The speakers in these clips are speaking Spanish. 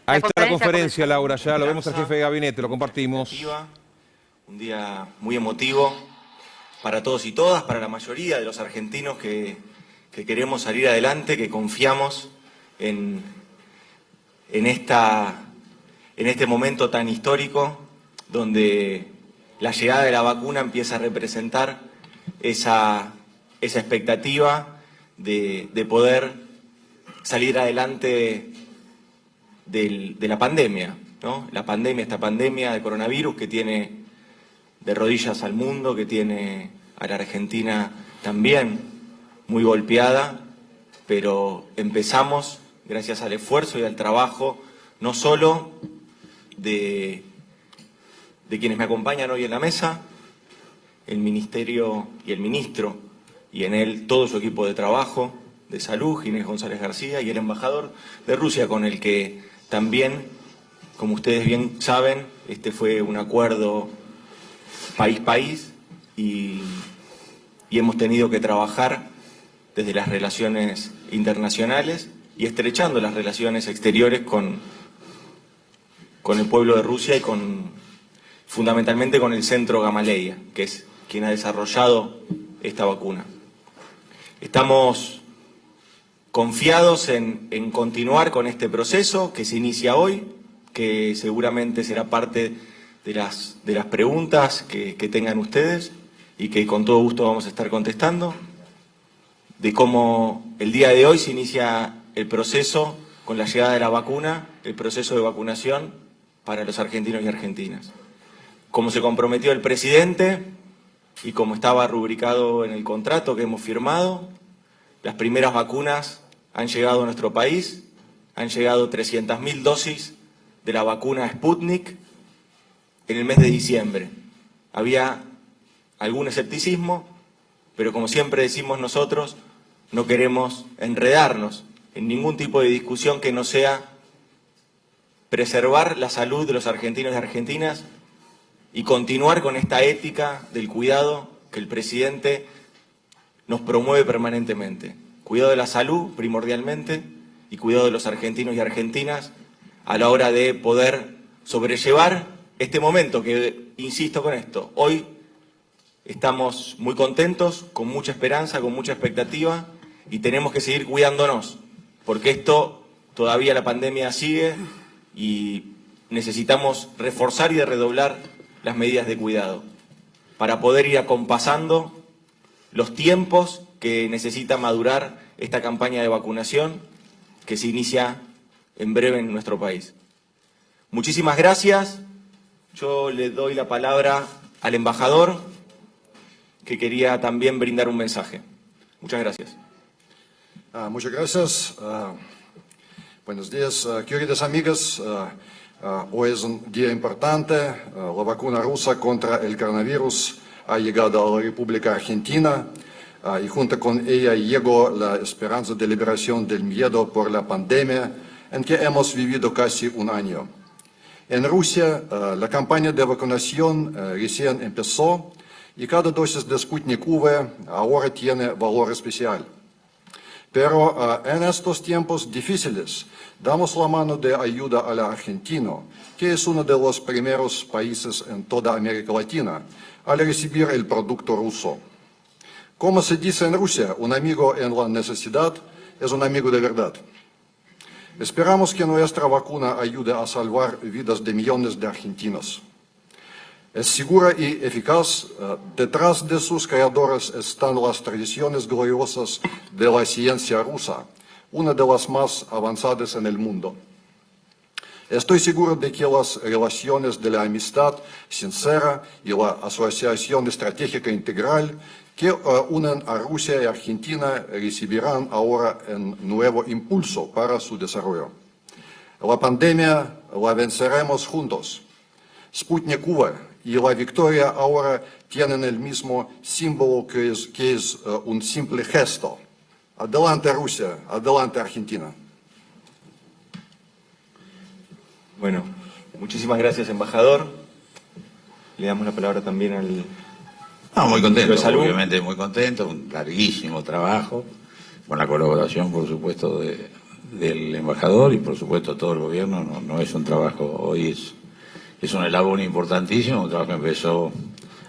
Ahí está la conferencia, Laura, ya lo vemos al jefe de gabinete, lo compartimos. Un día muy emotivo para todos y todas, para la mayoría de los argentinos que queremos salir adelante, que confiamos en este momento tan histórico, donde la llegada de la vacuna empieza a representar esa expectativa de poder salir adelante de la pandemia, ¿no? Esta pandemia de coronavirus que tiene de rodillas al mundo, que tiene a la Argentina también muy golpeada, pero empezamos gracias al esfuerzo y al trabajo, no solo de quienes me acompañan hoy en la mesa, el Ministerio y el Ministro, y en él todo su equipo de trabajo, de Salud, Ginés González García, y el embajador de Rusia, con el que también, como ustedes bien saben, este fue un acuerdo país-país y hemos tenido que trabajar desde las relaciones internacionales y estrechando las relaciones exteriores con el pueblo de Rusia y fundamentalmente con el Centro Gamaleya, que es quien ha desarrollado esta vacuna. Estamos confiados en continuar con este proceso que se inicia hoy, que seguramente será parte de las preguntas que tengan ustedes y que con todo gusto vamos a estar contestando, de cómo el día de hoy se inicia el proceso con la llegada de la vacuna, el proceso de vacunación para los argentinos y argentinas. Como se comprometió el presidente y como estaba rubricado en el contrato que hemos firmado, las primeras vacunas han llegado a nuestro país, han llegado 300.000 dosis de la vacuna Sputnik en el mes de diciembre. Había algún escepticismo, pero como siempre decimos nosotros, no queremos enredarnos en ningún tipo de discusión que no sea preservar la salud de los argentinos y argentinas y continuar con esta ética del cuidado que el presidente nos promueve permanentemente. Cuidado de la salud, primordialmente, y cuidado de los argentinos y argentinas a la hora de poder sobrellevar este momento que, insisto con esto, hoy estamos muy contentos, con mucha esperanza, con mucha expectativa y tenemos que seguir cuidándonos, porque esto, todavía la pandemia sigue y necesitamos reforzar y redoblar las medidas de cuidado para poder ir acompasando los tiempos que necesita madurar esta campaña de vacunación que se inicia en breve en nuestro país. Muchísimas gracias. Yo le doy la palabra al embajador, que quería también brindar un mensaje. Muchas gracias. Muchas gracias. Buenos días, queridas amigas. Hoy es un día importante. La vacuna rusa contra el coronavirus ha llegado a la República Argentina y junto con ella llegó la esperanza de liberación del miedo por la pandemia en que hemos vivido casi un año. En Rusia, la campaña de vacunación recién empezó y cada dosis de Sputnik V ahora tiene valor especial. Pero en estos tiempos difíciles, damos la mano de ayuda al argentino, que es uno de los primeros países en toda América Latina al recibir el producto ruso. Como se dice en Rusia, un amigo en la necesidad es un amigo de verdad. Esperamos que nuestra vacuna ayude a salvar vidas de millones de argentinos. Es segura y eficaz. Detrás de sus creadores están las tradiciones gloriosas de la ciencia rusa, una de las más avanzadas en el mundo. Estoy seguro de que las relaciones de la amistad sincera y la asociación estratégica integral que unen a Rusia y Argentina recibirán ahora un nuevo impulso para su desarrollo. La pandemia la venceremos juntos. Sputnik V y la victoria ahora tienen el mismo símbolo que es un simple gesto. Adelante Rusia, adelante Argentina. Bueno, muchísimas gracias, embajador. Le damos la palabra también al... muy contento, obviamente muy contento, un larguísimo trabajo, con la colaboración, por supuesto, de del embajador y por supuesto todo el gobierno, no es un trabajo, hoy es un eslabón importantísimo, un trabajo que empezó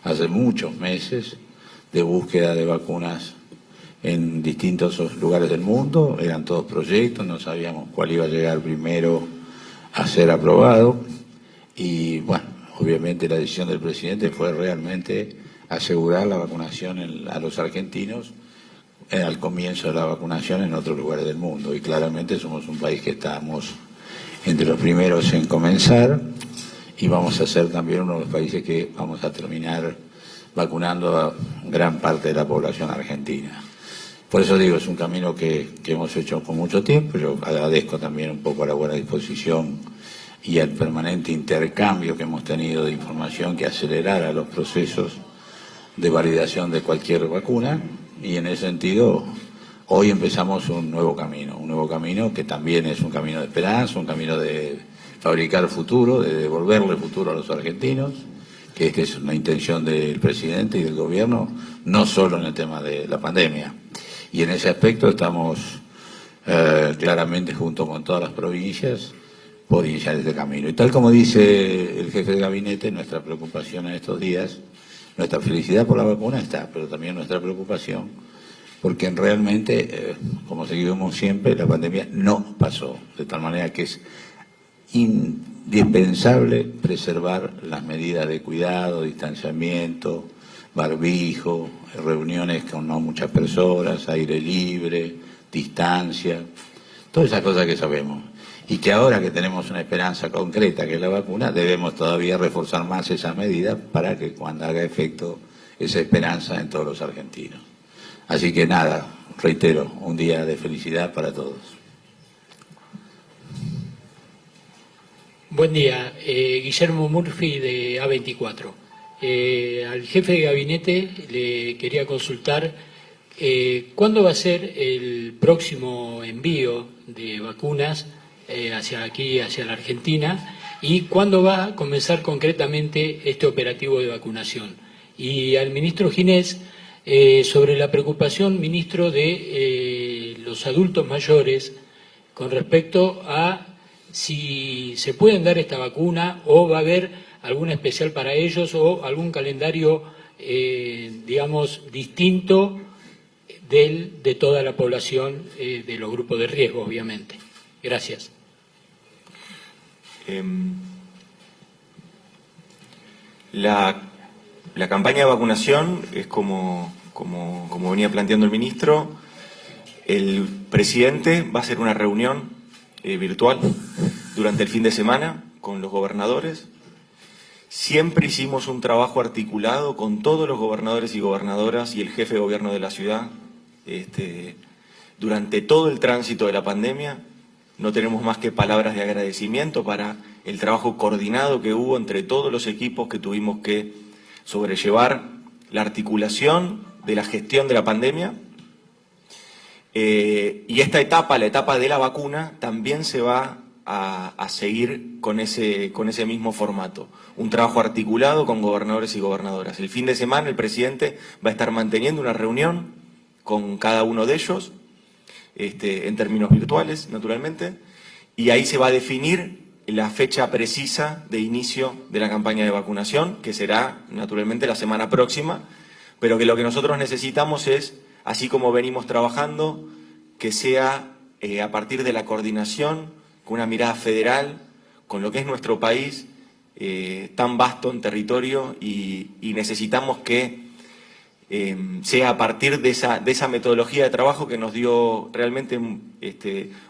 hace muchos meses de búsqueda de vacunas en distintos lugares del mundo, eran todos proyectos, no sabíamos cuál iba a llegar primero a ser aprobado y bueno, obviamente la decisión del presidente fue realmente asegurar la vacunación a los argentinos al comienzo de la vacunación en otros lugares del mundo y claramente somos un país que estamos entre los primeros en comenzar y vamos a ser también uno de los países que vamos a terminar vacunando a gran parte de la población argentina. Por eso digo, es un camino que hemos hecho con mucho tiempo. Yo agradezco también un poco la buena disposición y el permanente intercambio que hemos tenido de información que acelerara los procesos de validación de cualquier vacuna y en ese sentido hoy empezamos un nuevo camino que también es un camino de esperanza, un camino de fabricar futuro, de devolverle futuro a los argentinos, que esta es una intención del presidente y del gobierno, no solo en el tema de la pandemia. Y en ese aspecto estamos claramente junto con todas las provincias por iniciar este camino. Y tal como dice el jefe de gabinete, nuestra preocupación en estos días, nuestra felicidad por la vacuna está, pero también nuestra preocupación, porque realmente, como seguimos siempre, la pandemia no pasó, de tal manera que es indispensable preservar las medidas de cuidado, distanciamiento, barbijo, reuniones con no muchas personas, aire libre, distancia, todas esas cosas que sabemos. Y que ahora que tenemos una esperanza concreta que es la vacuna, debemos todavía reforzar más esas medidas para que cuando haga efecto esa esperanza en todos los argentinos. Así que nada, reitero, un día de felicidad para todos. Buen día, Guillermo Murphy de A24. Al jefe de gabinete le quería consultar cuándo va a ser el próximo envío de vacunas hacia aquí, hacia la Argentina, y cuándo va a comenzar concretamente este operativo de vacunación. Y al ministro Ginés, sobre la preocupación, ministro, de los adultos mayores con respecto a si se pueden dar esta vacuna o va a haber alguna especial para ellos o algún calendario, digamos, distinto de toda la población, de los grupos de riesgo, obviamente. Gracias. La campaña de vacunación es como venía planteando el ministro. El presidente va a hacer una reunión virtual durante el fin de semana con los gobernadores. Siempre hicimos un trabajo articulado con todos los gobernadores y gobernadoras y el jefe de gobierno de la ciudad. Durante todo el tránsito de la pandemia, no tenemos más que palabras de agradecimiento para el trabajo coordinado que hubo entre todos los equipos que tuvimos que sobrellevar la articulación de la gestión de la pandemia. Y esta etapa, la etapa de la vacuna, también se va a seguir con ese mismo formato. Un trabajo articulado con gobernadores y gobernadoras. El fin de semana el presidente va a estar manteniendo una reunión con cada uno de ellos, en términos virtuales, naturalmente, y ahí se va a definir la fecha precisa de inicio de la campaña de vacunación, que será, naturalmente, la semana próxima, pero que lo que nosotros necesitamos es, así como venimos trabajando, que sea a partir de la coordinación, con una mirada federal, con lo que es nuestro país, tan vasto en territorio, y necesitamos que sea a partir de esa metodología de trabajo que nos dio realmente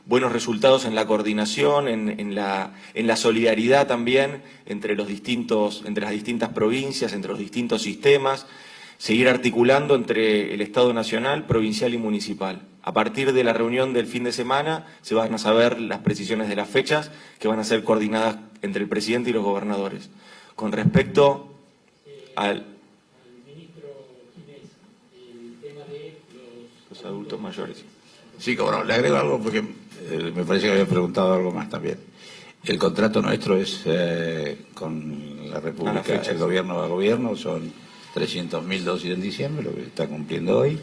buenos resultados en la coordinación, en la solidaridad también entre las distintas provincias, entre los distintos sistemas, seguir articulando entre el Estado nacional, provincial y municipal. A partir de la reunión del fin de semana se van a saber las precisiones de las fechas que van a ser coordinadas entre el presidente y los gobernadores. Con respecto al los adultos mayores. Sí, como no, le agrego algo porque me parece que había preguntado algo más también. El contrato nuestro es con la República, el gobierno a gobierno, son 300.000 dosis en diciembre, lo que está cumpliendo hoy,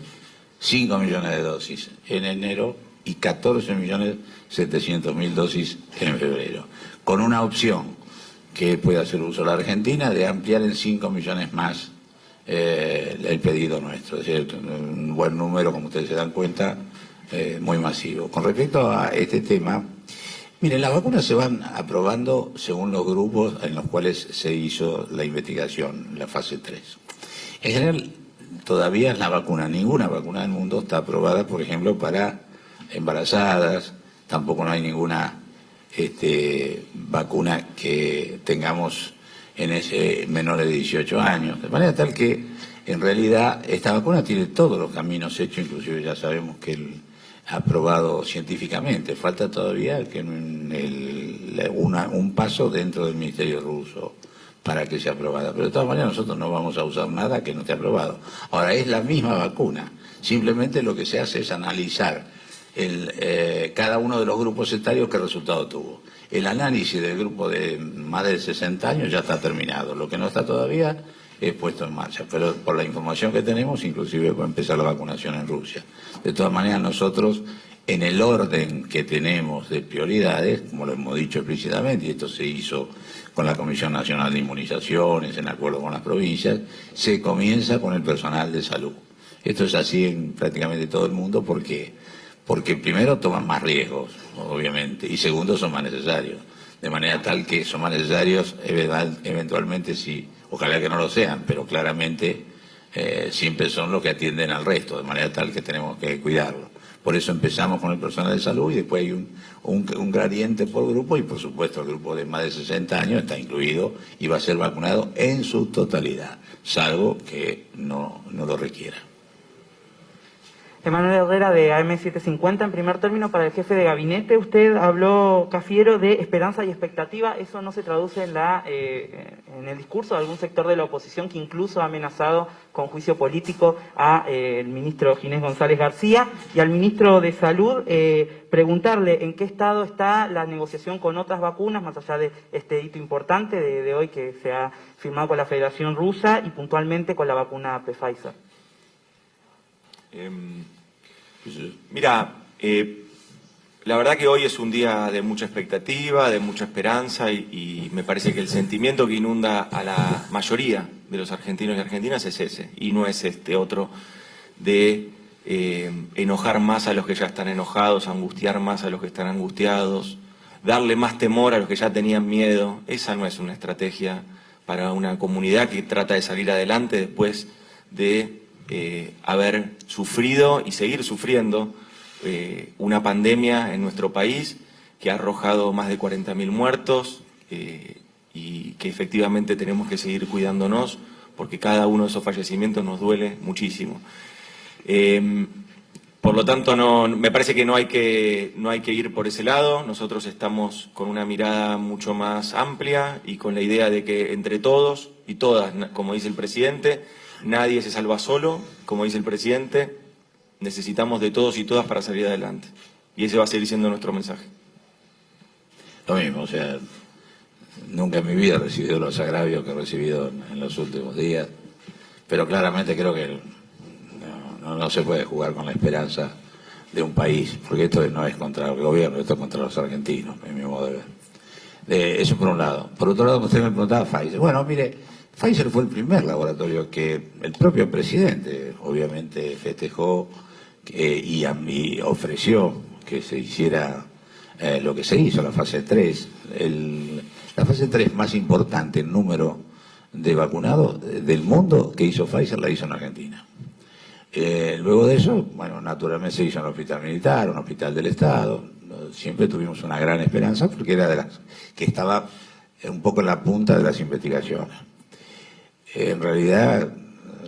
5 millones de dosis en enero y 14.700.000 dosis en febrero, con una opción que puede hacer uso la Argentina de ampliar en 5 millones más el pedido nuestro. Es decir, un buen número, como ustedes se dan cuenta, muy masivo. Con respecto a este tema, miren, las vacunas se van aprobando según los grupos en los cuales se hizo la investigación, la fase 3. En general, todavía ninguna vacuna del mundo está aprobada, por ejemplo, para embarazadas, tampoco no hay ninguna vacuna que tengamos en ese menores de 18 años, de manera tal que en realidad esta vacuna tiene todos los caminos hechos, inclusive ya sabemos que aprobado científicamente, falta todavía que un paso dentro del Ministerio ruso para que sea aprobada, pero de todas maneras nosotros no vamos a usar nada que no esté aprobado. Ahora, es la misma vacuna, simplemente lo que se hace es analizar cada uno de los grupos etarios qué resultado tuvo. El análisis del grupo de más de 60 años ya está terminado, lo que no está todavía es puesto en marcha, pero por la información que tenemos, inclusive va a empezar la vacunación en Rusia. De todas maneras, nosotros, en el orden que tenemos de prioridades, como lo hemos dicho explícitamente, y esto se hizo con la Comisión Nacional de Inmunizaciones, en acuerdo con las provincias, se comienza con el personal de salud. Esto es así en prácticamente todo el mundo porque primero toman más riesgos, obviamente, y segundo son más necesarios. De manera tal que son más necesarios eventualmente, sí, ojalá que no lo sean, pero claramente siempre son los que atienden al resto, de manera tal que tenemos que cuidarlo. Por eso empezamos con el personal de salud y después hay un gradiente por grupo y por supuesto el grupo de más de 60 años está incluido y va a ser vacunado en su totalidad, salvo que no lo requiera. Emanuel Herrera de AM750, en primer término para el jefe de gabinete. Usted habló, Cafiero, de esperanza y expectativa. ¿Eso no se traduce en el discurso de algún sector de la oposición que incluso ha amenazado con juicio político al ministro Ginés González García y al ministro de Salud? Preguntarle en qué estado está la negociación con otras vacunas, más allá de este hito importante de hoy que se ha firmado con la Federación Rusa y puntualmente con la vacuna Pfizer. Mira, la verdad que hoy es un día de mucha expectativa, de mucha esperanza y me parece que el sentimiento que inunda a la mayoría de los argentinos y argentinas es ese y no es este otro de enojar más a los que ya están enojados, angustiar más a los que están angustiados, darle más temor a los que ya tenían miedo. Esa no es una estrategia para una comunidad que trata de salir adelante después de haber sufrido y seguir sufriendo una pandemia en nuestro país que ha arrojado más de 40.000 muertos y que efectivamente tenemos que seguir cuidándonos porque cada uno de esos fallecimientos nos duele muchísimo. Por lo tanto, me parece que no hay que ir por ese lado. Nosotros estamos con una mirada mucho más amplia y con la idea de que entre todos y todas, como dice el presidente, nadie se salva solo, como dice el presidente, necesitamos de todos y todas para salir adelante. Y ese va a seguir siendo nuestro mensaje. Lo mismo, o sea, nunca en mi vida he recibido los agravios que he recibido en los últimos días, pero claramente creo que no se puede jugar con la esperanza de un país, porque esto no es contra el gobierno, esto es contra los argentinos, en mi modo de ver. Eso por un lado. Por otro lado, usted me preguntaba Pfizer. Bueno, mire, Pfizer fue el primer laboratorio que el propio presidente obviamente festejó y ofreció que se hiciera lo que se hizo, la fase 3. La fase 3 más importante en número de vacunados del mundo que hizo Pfizer la hizo en Argentina. Luego de eso, bueno, naturalmente se hizo en un hospital militar, un hospital del Estado. Siempre tuvimos una gran esperanza porque era de las que estaba un poco en la punta de las investigaciones. En realidad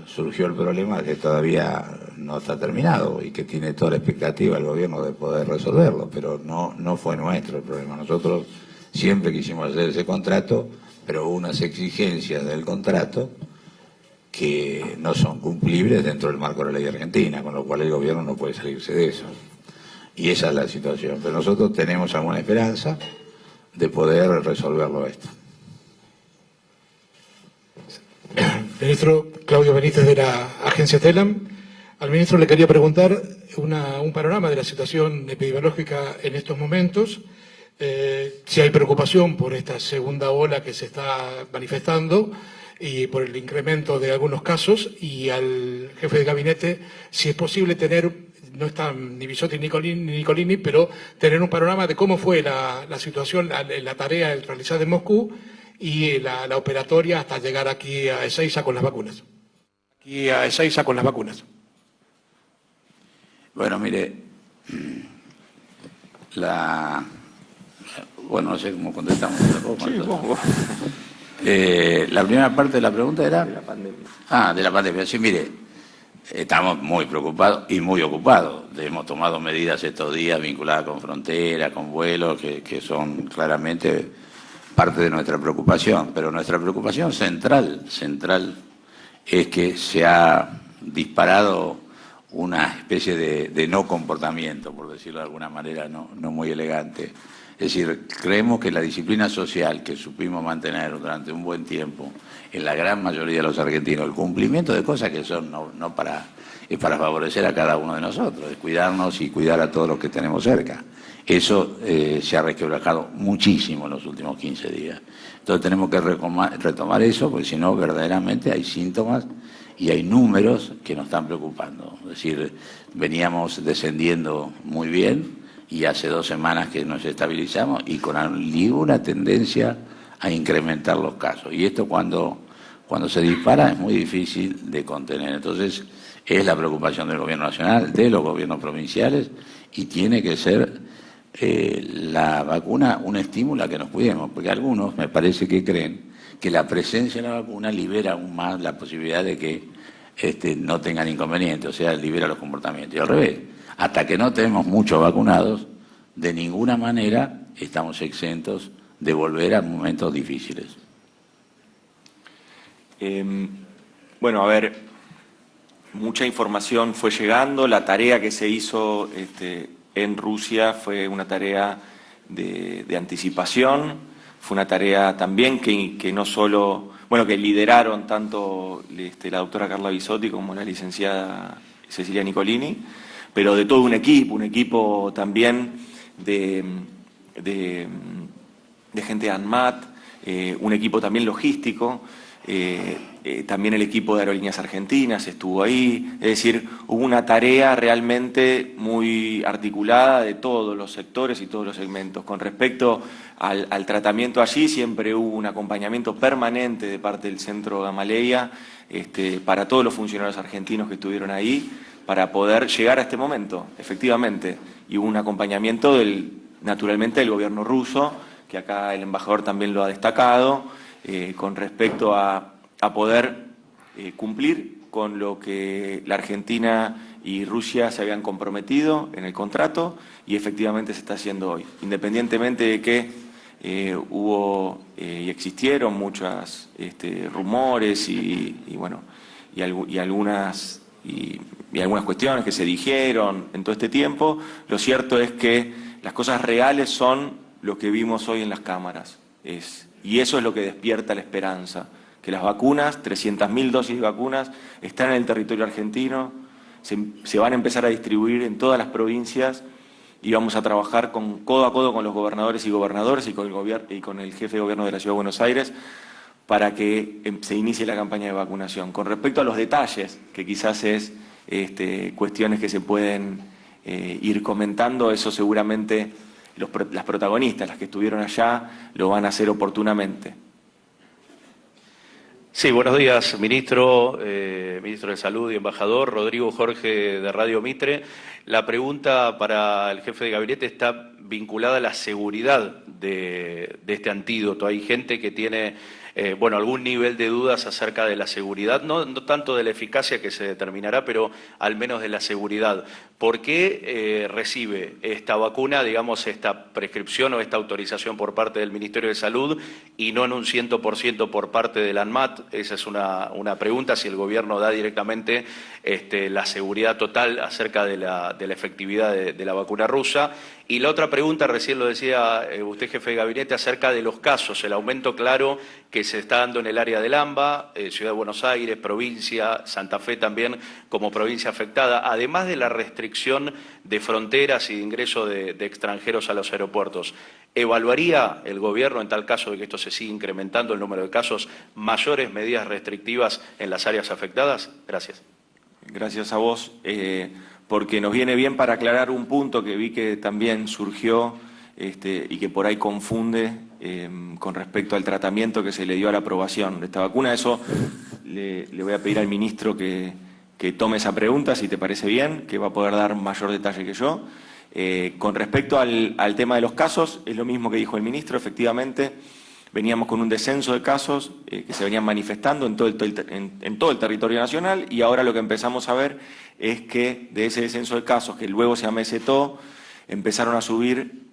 surgió el problema que todavía no está terminado y que tiene toda la expectativa el gobierno de poder resolverlo, pero no fue nuestro el problema. Nosotros siempre quisimos hacer ese contrato, pero hubo unas exigencias del contrato que no son cumplibles dentro del marco de la ley argentina, con lo cual el gobierno no puede salirse de eso. Y esa es la situación. Pero nosotros tenemos alguna esperanza de poder resolverlo esto. Ministro Claudio Benítez de la agencia TELAM. Al ministro le quería preguntar un panorama de la situación epidemiológica en estos momentos, si hay preocupación por esta segunda ola que se está manifestando y por el incremento de algunos casos, y al jefe de gabinete si es posible tener, no están ni Bisotti ni Nicolini, pero tener un panorama de cómo fue la situación, la tarea realizada en Moscú y la operatoria hasta llegar aquí a Ezeiza con las vacunas. Bueno, mire, bueno, no sé cómo contestamos. La primera parte de la pregunta era... De la pandemia. De la pandemia. Sí, mire, estamos muy preocupados y muy ocupados. Hemos tomado medidas estos días vinculadas con fronteras, con vuelos, que son claramente parte de nuestra preocupación. Pero nuestra preocupación central es que se ha disparado una especie de no comportamiento, por decirlo de alguna manera no muy elegante. Es decir, creemos que la disciplina social que supimos mantener durante un buen tiempo en la gran mayoría de los argentinos, el cumplimiento de cosas que son es para favorecer a cada uno de nosotros, es cuidarnos y cuidar a todos los que tenemos cerca. Eso se ha resquebrajado muchísimo en los últimos 15 días. Entonces tenemos que retomar eso, porque si no, verdaderamente hay síntomas y hay números que nos están preocupando. Es decir, veníamos descendiendo muy bien y hace 2 semanas que nos estabilizamos y con ninguna tendencia a incrementar los casos. Y esto cuando se dispara es muy difícil de contener. Entonces es la preocupación del gobierno nacional, de los gobiernos provinciales, y tiene que ser la vacuna un estímulo a que nos cuidemos, porque algunos me parece que creen que la presencia de la vacuna libera aún más la posibilidad de que no tengan inconvenientes, o sea, libera los comportamientos. Y al revés, hasta que no tenemos muchos vacunados, de ninguna manera estamos exentos de volver a momentos difíciles. Bueno, a ver, mucha información fue llegando. La tarea que se hizo en Rusia fue una tarea de anticipación. Fue una tarea también que no solo, bueno, que lideraron tanto la doctora Carla Bisotti como la licenciada Cecilia Nicolini, pero de todo un equipo también de gente de ANMAT, un equipo también logístico, también el equipo de Aerolíneas Argentinas estuvo ahí. Es decir, hubo una tarea realmente muy articulada de todos los sectores y todos los segmentos. Con respecto al tratamiento allí, siempre hubo un acompañamiento permanente de parte del Centro Gamaleya para todos los funcionarios argentinos que estuvieron ahí para poder llegar a este momento, efectivamente. Y hubo un acompañamiento naturalmente del gobierno ruso, que acá el embajador también lo ha destacado, con respecto a poder cumplir con lo que la Argentina y Rusia se habían comprometido en el contrato, y efectivamente se está haciendo hoy. Independientemente de que hubo y existieron muchos rumores y algunas cuestiones que se dijeron en todo este tiempo, lo cierto es que las cosas reales son lo que vimos hoy en las cámaras. Y eso es lo que despierta la esperanza, que las vacunas, 300.000 dosis de vacunas, están en el territorio argentino, se van a empezar a distribuir en todas las provincias, y vamos a trabajar codo a codo con los gobernadores y gobernadoras y con el jefe de gobierno de la Ciudad de Buenos Aires para que se inicie la campaña de vacunación. Con respecto a los detalles, que quizás es cuestiones que se pueden ir comentando, eso seguramente las protagonistas, las que estuvieron allá, lo van a hacer oportunamente. Sí, buenos días, ministro de Salud y embajador. Rodrigo Jorge, de Radio Mitre. La pregunta para el jefe de gabinete está vinculada a la seguridad de este antídoto. Hay gente que tiene algún nivel de dudas acerca de la seguridad, no tanto de la eficacia que se determinará, pero al menos de la seguridad. ¿Por qué recibe esta vacuna, digamos, esta prescripción o esta autorización por parte del Ministerio de Salud y no en un 100% por parte del ANMAT? Esa es una pregunta, si el gobierno da directamente la seguridad total acerca de la efectividad de la vacuna rusa. Y la otra pregunta, recién lo decía usted, jefe de gabinete, acerca de los casos, el aumento claro que se está dando en el área del AMBA, Ciudad de Buenos Aires, provincia, Santa Fe también como provincia afectada, además de la restricción de fronteras y de ingreso de extranjeros a los aeropuertos. ¿Evaluaría el gobierno, en tal caso de que esto se siga incrementando el número de casos, mayores medidas restrictivas en las áreas afectadas? Gracias. Gracias a vos, porque nos viene bien para aclarar un punto que vi que también surgió y que por ahí confunde con respecto al tratamiento que se le dio a la aprobación de esta vacuna. Eso le voy a pedir al ministro que tome esa pregunta, si te parece bien, que va a poder dar mayor detalle que yo. Con respecto al tema de los casos, es lo mismo que dijo el ministro, efectivamente. Veníamos con un descenso de casos que se venían manifestando en todo el territorio nacional, y ahora lo que empezamos a ver es que de ese descenso de casos, que luego se amesetó, empezaron a subir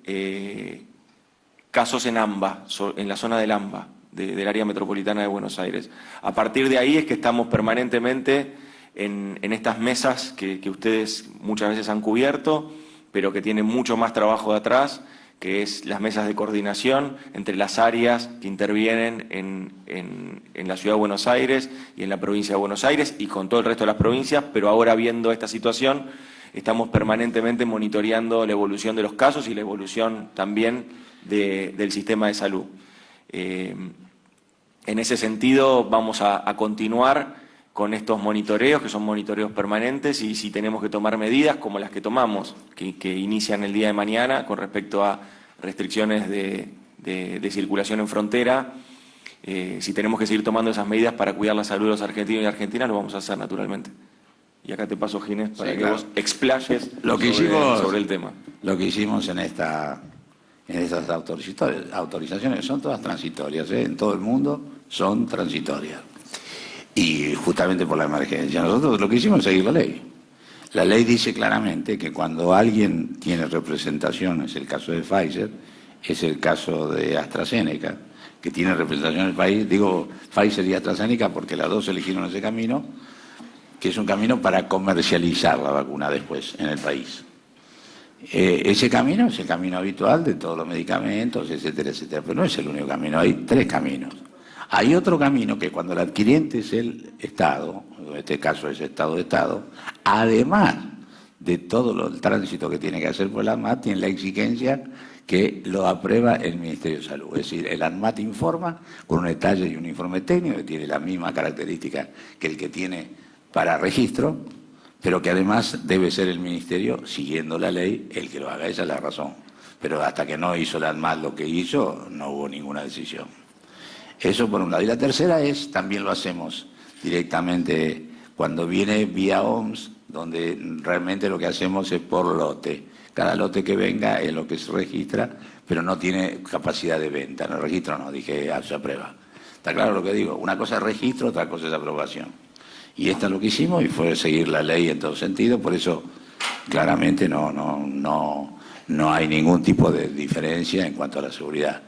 casos en AMBA, en la zona del AMBA, del área metropolitana de Buenos Aires. A partir de ahí es que estamos permanentemente en estas mesas que ustedes muchas veces han cubierto, pero que tienen mucho más trabajo de atrás, que es las mesas de coordinación entre las áreas que intervienen en la Ciudad de Buenos Aires y en la provincia de Buenos Aires y con todo el resto de las provincias, pero ahora viendo esta situación estamos permanentemente monitoreando la evolución de los casos y la evolución también del sistema de salud. En ese sentido vamos a continuar con estos monitoreos, que son monitoreos permanentes, y si tenemos que tomar medidas como las que tomamos, que inician el día de mañana con respecto a restricciones de circulación en frontera, si tenemos que seguir tomando esas medidas para cuidar la salud de los argentinos y argentinas, lo vamos a hacer naturalmente. Y acá te paso, Ginés, para que vos explayes sobre el tema. Lo que hicimos en estas autorizaciones son todas transitorias, en todo el mundo son transitorias. Y justamente por la emergencia. Nosotros lo que hicimos es seguir la ley. La ley dice claramente que cuando alguien tiene representación, es el caso de Pfizer, es el caso de AstraZeneca, que tiene representación en el país, digo Pfizer y AstraZeneca porque las dos eligieron ese camino, que es un camino para comercializar la vacuna después en el país. Ese camino es el camino habitual de todos los medicamentos, etcétera, etcétera, pero no es el único camino, hay tres caminos. Hay otro camino que cuando el adquiriente es el Estado, en este caso es Estado de Estado, además de todo el tránsito que tiene que hacer por el ANMAT, tiene la exigencia que lo aprueba el Ministerio de Salud. Es decir, el ANMAT informa con un detalle y un informe técnico que tiene la misma característica que el que tiene para registro, pero que además debe ser el Ministerio, siguiendo la ley, el que lo haga. Esa es la razón. Pero hasta que no hizo el ANMAT lo que hizo, no hubo ninguna decisión. Eso por un lado. Y la tercera es, también lo hacemos directamente cuando viene vía OMS, donde realmente lo que hacemos es por lote. Cada lote que venga es lo que se registra, pero no tiene capacidad de venta. En el registro no, dije, se aprueba. Está claro lo que digo. Una cosa es registro, otra cosa es aprobación. Y esto es lo que hicimos y fue seguir la ley en todo sentido. Por eso, claramente, no hay ningún tipo de diferencia en cuanto a la seguridad.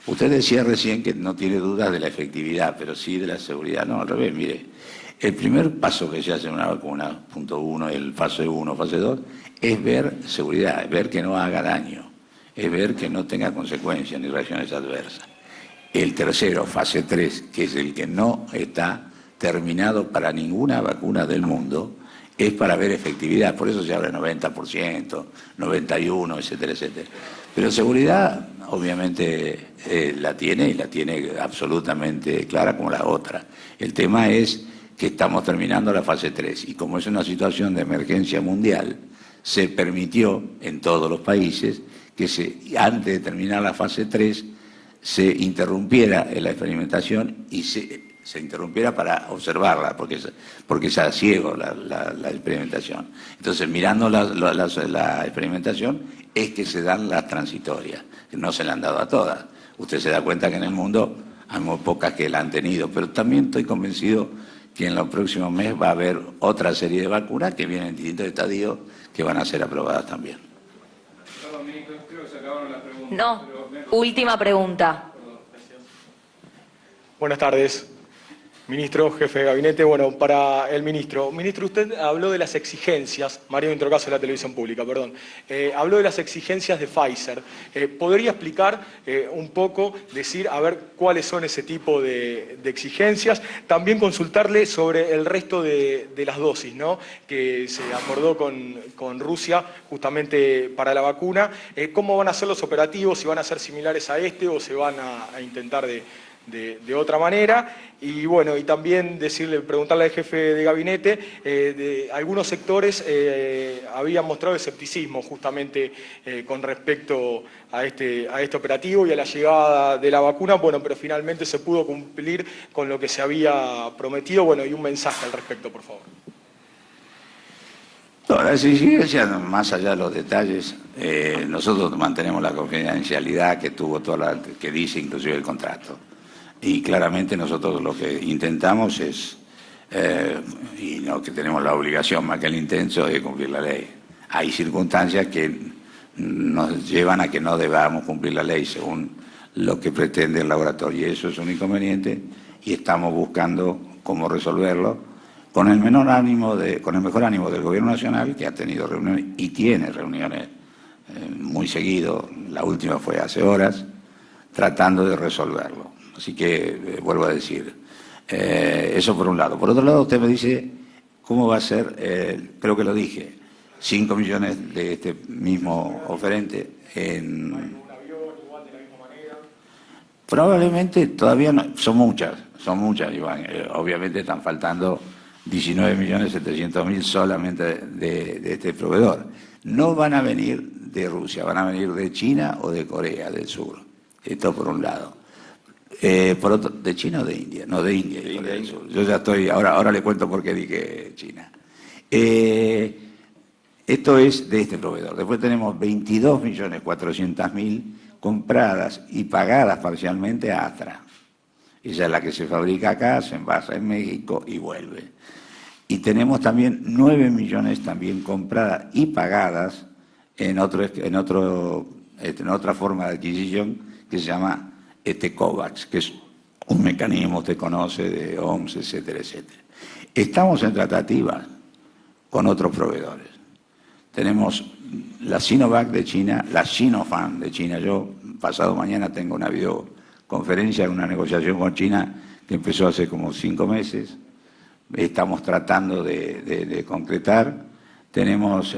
Usted decía recién que no tiene dudas de la efectividad, pero sí de la seguridad. No, al revés, mire. El primer paso que se hace en una vacuna, punto 1, el fase 1, fase 2, es ver seguridad, es ver que no haga daño, es ver que no tenga consecuencias ni reacciones adversas. El tercero, fase 3, que es el que no está terminado para ninguna vacuna del mundo, es para ver efectividad. Por eso se habla de 90%, 91%, etcétera, etcétera. Pero seguridad, obviamente, la tiene y la tiene absolutamente clara como la otra. El tema es que estamos terminando la fase 3 y como es una situación de emergencia mundial, se permitió en todos los países que antes de terminar la fase 3 se interrumpiera la experimentación y se interrumpiera para observarla, porque es a ciego la experimentación. Entonces, mirando la experimentación, es que se dan las transitorias, que no se le han dado a todas. Usted se da cuenta que en el mundo hay muy pocas que la han tenido, pero también estoy convencido que en los próximos meses va a haber otra serie de vacunas que vienen en distintos estadios que van a ser aprobadas también. Perdón, ministro, creo que se acabaron las preguntas. No, última pregunta. Buenas tardes. Ministro, jefe de gabinete, bueno, para el ministro. Ministro, usted habló de las exigencias, Mario Introcaso de la televisión pública, perdón, habló de las exigencias de Pfizer. ¿Podría explicar un poco, decir, a ver cuáles son ese tipo de exigencias? También consultarle sobre el resto de las dosis, ¿no?, que se acordó con Rusia justamente para la vacuna. ¿Cómo van a ser los operativos? ¿Si van a ser similares a este o se van a intentar de otra manera? Y bueno, y también preguntarle al jefe de gabinete, de algunos sectores habían mostrado escepticismo justamente con respecto a este operativo y a la llegada de la vacuna, bueno, pero finalmente se pudo cumplir con lo que se había prometido, bueno, y un mensaje al respecto, por favor. No, las exigencias, más allá de los detalles, nosotros mantenemos la confidencialidad que tuvo que dice inclusive el contrato. Y claramente nosotros lo que intentamos es, y no que tenemos la obligación más que el intento, de cumplir la ley. Hay circunstancias que nos llevan a que no debamos cumplir la ley según lo que pretende el laboratorio, y eso es un inconveniente, y estamos buscando cómo resolverlo con el mejor ánimo del Gobierno Nacional, que ha tenido reuniones y tiene reuniones muy seguido, la última fue hace horas, tratando de resolverlo. Así que, vuelvo a decir, eso por un lado. Por otro lado, usted me dice cómo va a ser, creo que lo dije, 5 millones de este mismo oferente probablemente todavía no, son muchas, Iván. Obviamente están faltando 19.700.000 solamente de este proveedor. No van a venir de Rusia, van a venir de China o de Corea del Sur. Esto por un lado. Por otro, ¿de China o de India? No, de India y Corea del Sur. Yo ya estoy, ahora le cuento por qué dije China. Esto es de este proveedor. Después tenemos 22.400.000 compradas y pagadas parcialmente a Astra. Esa es la que se fabrica acá, se envasa en México y vuelve. Y tenemos también 9 millones también compradas y pagadas en otra forma de adquisición que se llama COVAX, que es un mecanismo, usted conoce, de OMS, etcétera, etcétera. Estamos en tratativas con otros proveedores. Tenemos la Sinovac de China, la Sinopharm de China. Yo pasado mañana tengo una videoconferencia, una negociación con China que empezó hace como 5 meses. Estamos tratando de concretar. Tenemos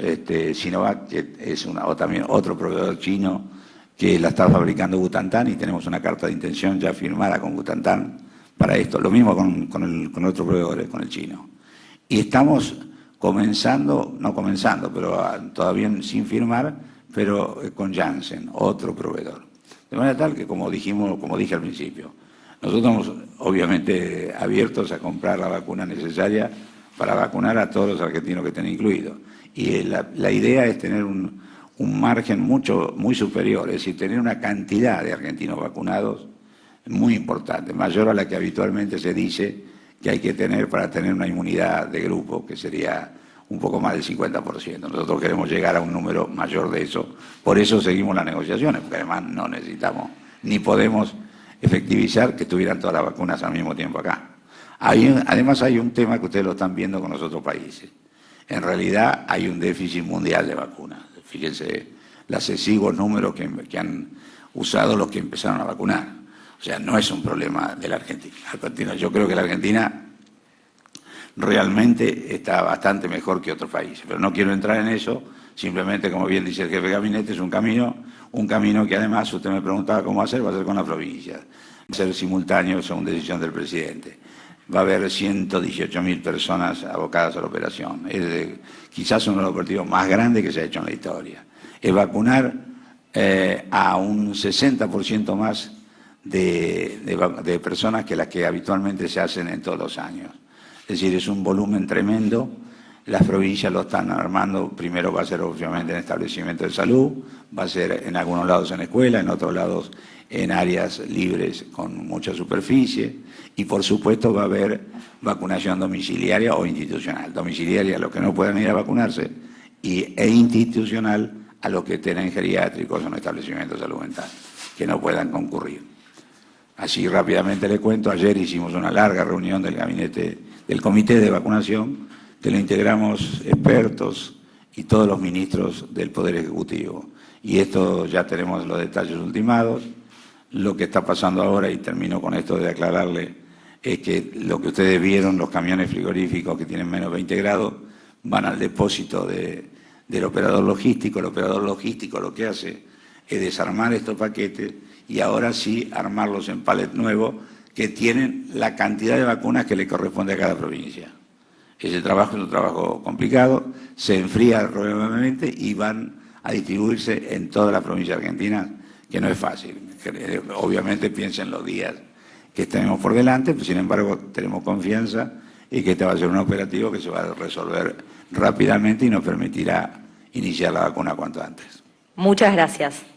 Sinovac, que es también otro proveedor chino que la está fabricando Butantan, y tenemos una carta de intención ya firmada con Butantan para esto. Lo mismo con otros proveedores, con el chino. Y estamos pero todavía sin firmar, pero con Janssen, otro proveedor. De manera tal que, como dije al principio, nosotros estamos obviamente abiertos a comprar la vacuna necesaria para vacunar a todos los argentinos que estén incluidos. Y la idea es tener un margen muy superior, es decir, tener una cantidad de argentinos vacunados muy importante, mayor a la que habitualmente se dice que hay que tener para tener una inmunidad de grupo, que sería un poco más del 50%. Nosotros queremos llegar a un número mayor de eso, por eso seguimos las negociaciones, porque además no necesitamos, ni podemos efectivizar que tuvieran todas las vacunas al mismo tiempo acá. Además hay un tema que ustedes lo están viendo con los otros países. En realidad hay un déficit mundial de vacunas. Fíjense los exiguos números que han usado los que empezaron a vacunar. O sea, no es un problema de la Argentina. Yo creo que la Argentina realmente está bastante mejor que otros países, pero no quiero entrar en eso. Simplemente, como bien dice el jefe de gabinete, es un camino que además, usted me preguntaba cómo hacer, va a ser con la provincia. Va a ser simultáneo según decisión del presidente. Va a haber 118.000 personas abocadas a la operación. Es quizás uno de los operativos más grandes que se ha hecho en la historia. Es vacunar a un 60% más de personas que las que habitualmente se hacen en todos los años. Es decir, es un volumen tremendo. Las provincias lo están armando. Primero va a ser obviamente en establecimientos de salud, va a ser en algunos lados en escuelas, en otros lados en áreas libres con mucha superficie, y por supuesto va a haber vacunación domiciliaria o institucional. Domiciliaria a los que no puedan ir a vacunarse e institucional a los que estén geriátricos o en establecimientos de salud mental, que no puedan concurrir. Así rápidamente le cuento, ayer hicimos una larga reunión del gabinete, del comité de vacunación, que lo integramos expertos y todos los ministros del Poder Ejecutivo. Y esto ya tenemos los detalles ultimados. Lo que está pasando ahora, y termino con esto de aclararle, es que lo que ustedes vieron, los camiones frigoríficos que tienen menos 20 grados, van al depósito del operador logístico. El operador logístico lo que hace es desarmar estos paquetes y ahora sí armarlos en palets nuevos que tienen la cantidad de vacunas que le corresponde a cada provincia. Ese trabajo es un trabajo complicado, se enfría probablemente y van a distribuirse en toda la provincia argentina, que no es fácil. Obviamente piensen los días que tenemos por delante, pero sin embargo tenemos confianza y que este va a ser un operativo que se va a resolver rápidamente y nos permitirá iniciar la vacuna cuanto antes. Muchas gracias.